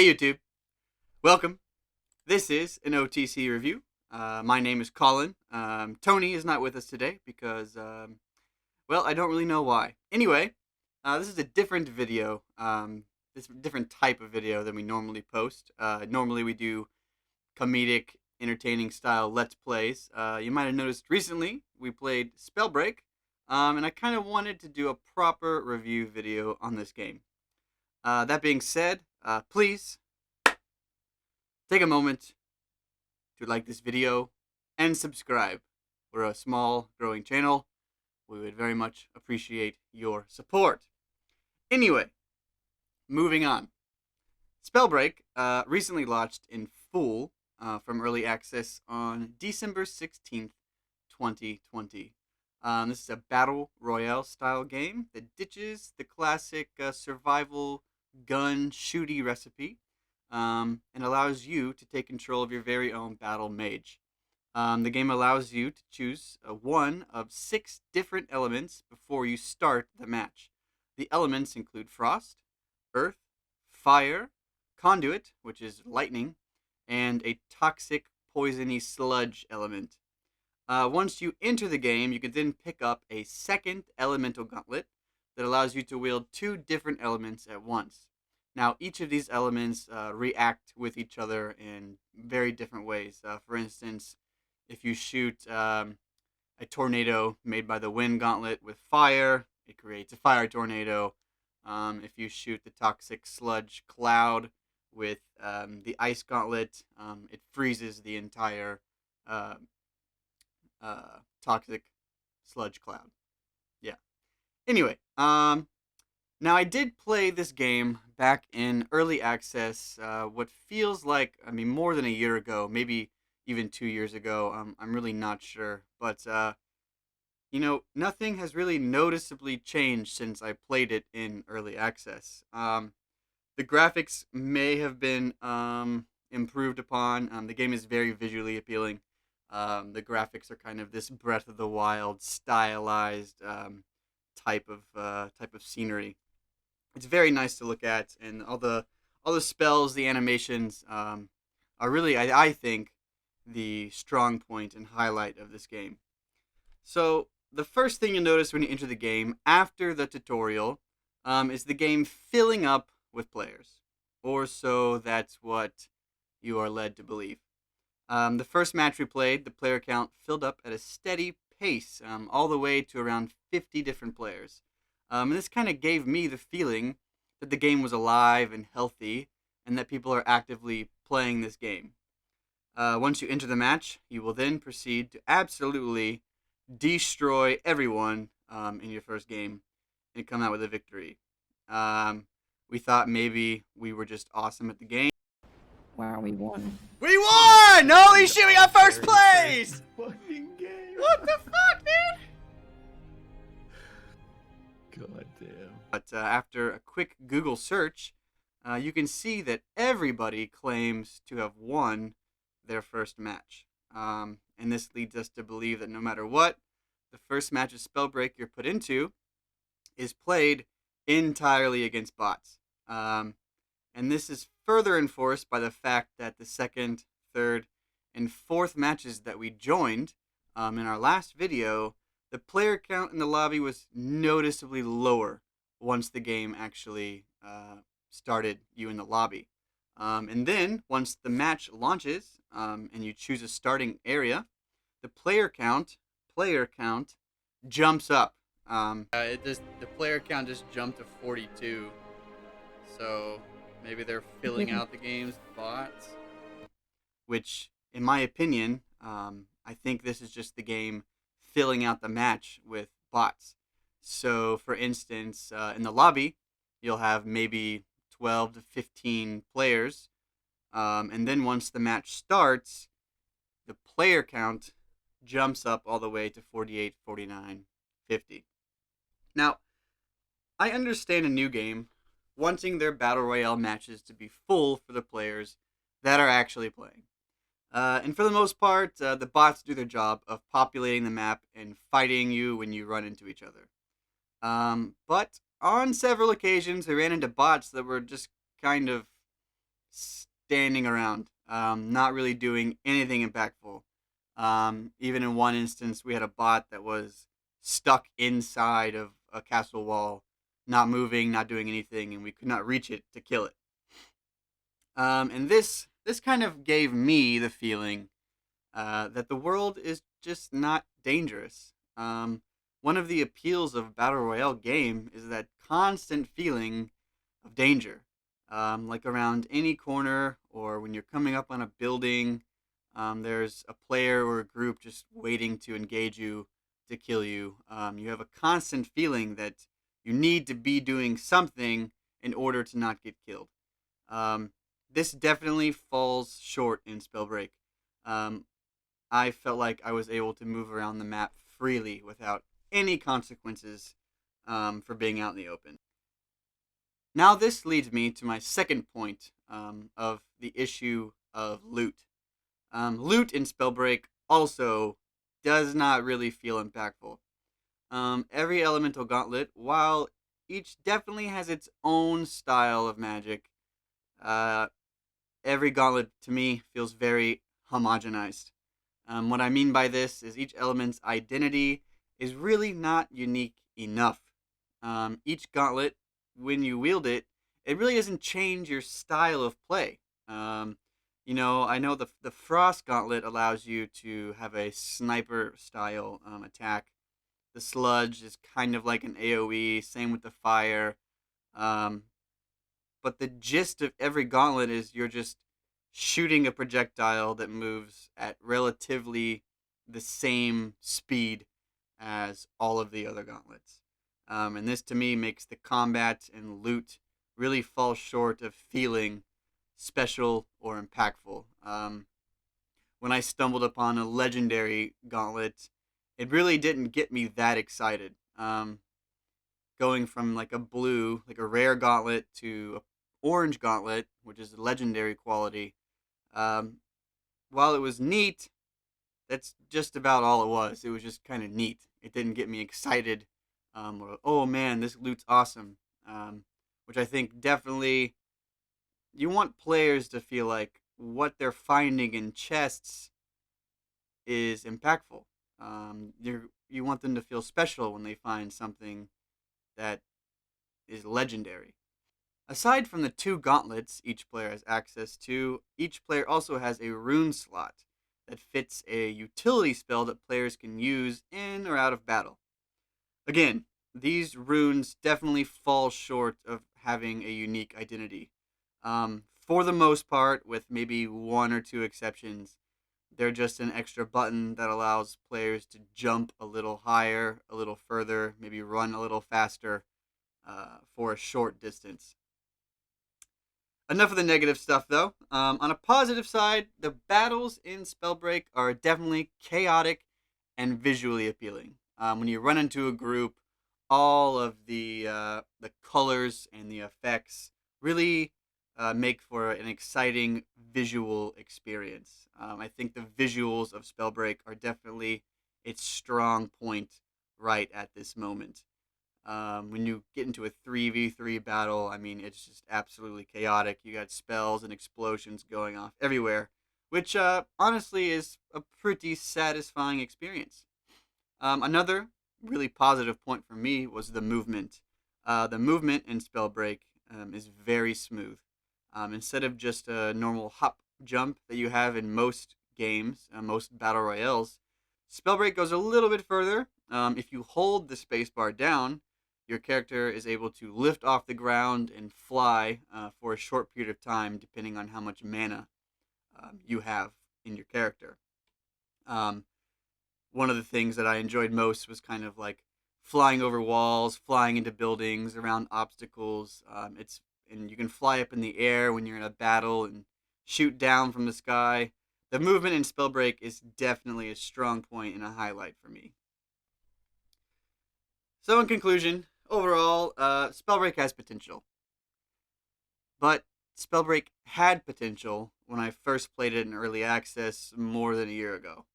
Hey YouTube, welcome. This is an OTC review. My name is Colin. Tony is not with us today because, well, I don't really know why. Anyway, this is a different video. This different type of video than we normally post. Normally we do comedic, entertaining style Let's Plays. You might have noticed recently we played Spellbreak, and I kind of wanted to do a proper review video on this game. That being said, please take a moment to like this video and subscribe. We're a small, growing channel. We would very much appreciate your support. Anyway, moving on. Spellbreak recently launched in full from early access on December 16th, 2020. This is a battle royale style game that ditches the classic survival gun shooty recipe and allows you to take control of your very own battle mage. The game allows you to choose one of 6 different elements before you start the match. The elements include frost, earth, fire, conduit, which is lightning, and a toxic, poisony sludge element. Once you enter the game, you can then pick up a second elemental gauntlet that allows you to wield 2 different elements at once. Now, each of these elements react with each other in very different ways. For instance, if you shoot a tornado made by the wind gauntlet with fire, it creates a fire tornado. If you shoot the toxic sludge cloud with the ice gauntlet, it freezes the entire toxic sludge cloud. Yeah. Anyway, now I did play this game back in early access, what feels like, more than a year ago, maybe even 2 years ago. I'm really not sure, but nothing has really noticeably changed since I played it in early access. The graphics may have been improved upon. The game is very visually appealing. The graphics are kind of this Breath of the Wild stylized type of scenery. It's very nice to look at, and all the spells, the animations are really, I think, the strong point and highlight of this game. So the first thing you'll notice when you enter the game after the tutorial is the game filling up with players, or so that's what you are led to believe. The first match we played, the player count filled up at a steady pace, all the way to around 50 different players. And this kind of gave me the feeling that the game was alive and healthy, and that people are actively playing this game. Once you enter the match, you will then proceed to absolutely destroy everyone in your first game and come out with a victory. We thought maybe we were just awesome at the game. Wow, we won. We won! Holy shit, we got first place! Fucking game. What the fuck, dude? God damn. But after a quick Google search, you can see that everybody claims to have won their first match. And this leads us to believe that no matter what, the first match of Spellbreak you're put into is played entirely against bots. And this is further enforced by the fact that the second, third, and fourth matches that we joined in our last video, the player count in the lobby was noticeably lower once the game actually started you in the lobby. And then, once the match launches and you choose a starting area, the player count jumps up. The player count just jumped to 42. So maybe they're filling out the game's bots. Which, in my opinion, I think this is just the game filling out the match with bots. So, for instance, in the lobby, you'll have maybe 12 to 15 players. And then once the match starts, the player count jumps up all the way to 48, 49, 50. Now, I understand a new game wanting their Battle Royale matches to be full for the players that are actually playing. And for the most part, the bots do their job of populating the map and fighting you when you run into each other. But on several occasions, I ran into bots that were just kind of standing around, not really doing anything impactful. Even in one instance, we had a bot that was stuck inside of a castle wall, not moving, not doing anything, and we could not reach it to kill it. And this kind of gave me the feeling that the world is just not dangerous. One of the appeals of a battle royale game is that constant feeling of danger, like around any corner or when you're coming up on a building. There's a player or a group just waiting to engage you to kill you. You have a constant feeling that you need to be doing something in order to not get killed. Um, this definitely falls short in Spellbreak. Um, I felt like I was able to move around the map freely without any consequences for being out in the open. Now, this leads me to my second point of the issue of loot. Loot in Spellbreak also does not really feel impactful. Every elemental gauntlet, while each definitely has its own style of magic, uh, every gauntlet to me feels very homogenized. What I mean by this is each element's identity is really not unique enough. Each gauntlet, when you wield it, it really doesn't change your style of play. Um, I know the Frost Gauntlet allows you to have a sniper style attack. The Sludge is kind of like an AoE, same with the Fire. Um, but the gist of every gauntlet is you're just shooting a projectile that moves at relatively the same speed as all of the other gauntlets. And this to me makes the combat and loot really fall short of feeling special or impactful. When I stumbled upon a legendary gauntlet, it really didn't get me that excited. Going from like a blue, like a rare gauntlet, to a orange gauntlet, which is a legendary quality. Um, while it was neat, that's just about all it was. It was just kind of neat. It didn't get me excited. Or, oh man, this loot's awesome. Which I think definitely you want players to feel like what they're finding in chests is impactful. You want them to feel special when they find something that is legendary. Aside from the two gauntlets each player has access to, each player also has a rune slot that fits a utility spell that players can use in or out of battle. Again, these runes definitely fall short of having a unique identity. For the most part, with maybe one or two exceptions, they're just an extra button that allows players to jump a little higher, a little further, maybe run a little faster for a short distance. Enough of the negative stuff, though. On a positive side, the battles in Spellbreak are definitely chaotic and visually appealing. When you run into a group, all of the colors and the effects really make for an exciting visual experience. I think the visuals of Spellbreak are definitely its strong point right at this moment. When you get into a 3v3 battle, I mean, it's just absolutely chaotic. You got spells and explosions going off everywhere, which honestly is a pretty satisfying experience. Another really positive point for me was the movement. The movement in Spellbreak is very smooth. Instead of just a normal hop jump that you have in most games, most battle royales, Spellbreak goes a little bit further. If you hold the spacebar down, your character is able to lift off the ground and fly for a short period of time, depending on how much mana you have in your character. Um, One of the things that I enjoyed most was kind of like flying over walls, flying into buildings, around obstacles. And you can fly up in the air when you're in a battle and shoot down from the sky. The movement in Spellbreak is definitely a strong point and a highlight for me. So, in conclusion, overall, Spellbreak has potential. But Spellbreak had potential when I first played it in early access more than a year ago.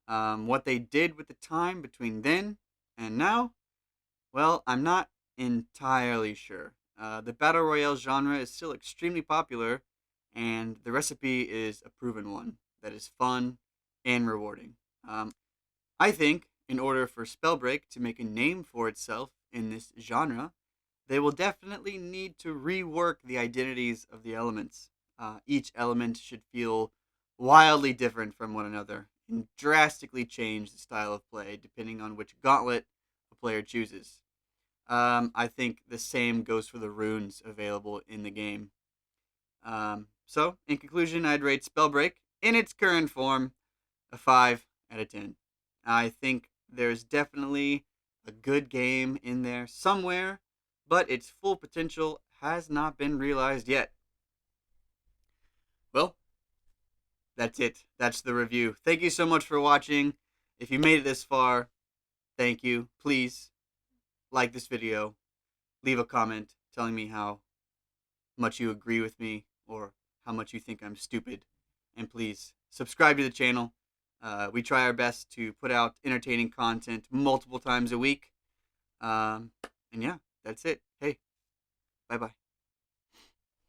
What they did with the time between then and now, well, I'm not entirely sure. The Battle Royale genre is still extremely popular, and the recipe is a proven one that is fun and rewarding. I think in order for Spellbreak to make a name for itself in this genre, they will definitely need to rework the identities of the elements. Each element should feel wildly different from one another and drastically change the style of play depending on which gauntlet a player chooses. I think the same goes for the runes available in the game. So, in conclusion, I'd rate Spellbreak in its current form a 5 out of 10. I think there's definitely a good game in there somewhere, but its full potential has not been realized yet. Well, that's it. That's the review. Thank you so much for watching. If you made it this far, thank you. Please like this video, leave a comment telling me how much you agree with me or how much you think I'm stupid. And please subscribe to the channel. We try our best to put out entertaining content multiple times a week. And yeah, that's it. Hey, bye-bye.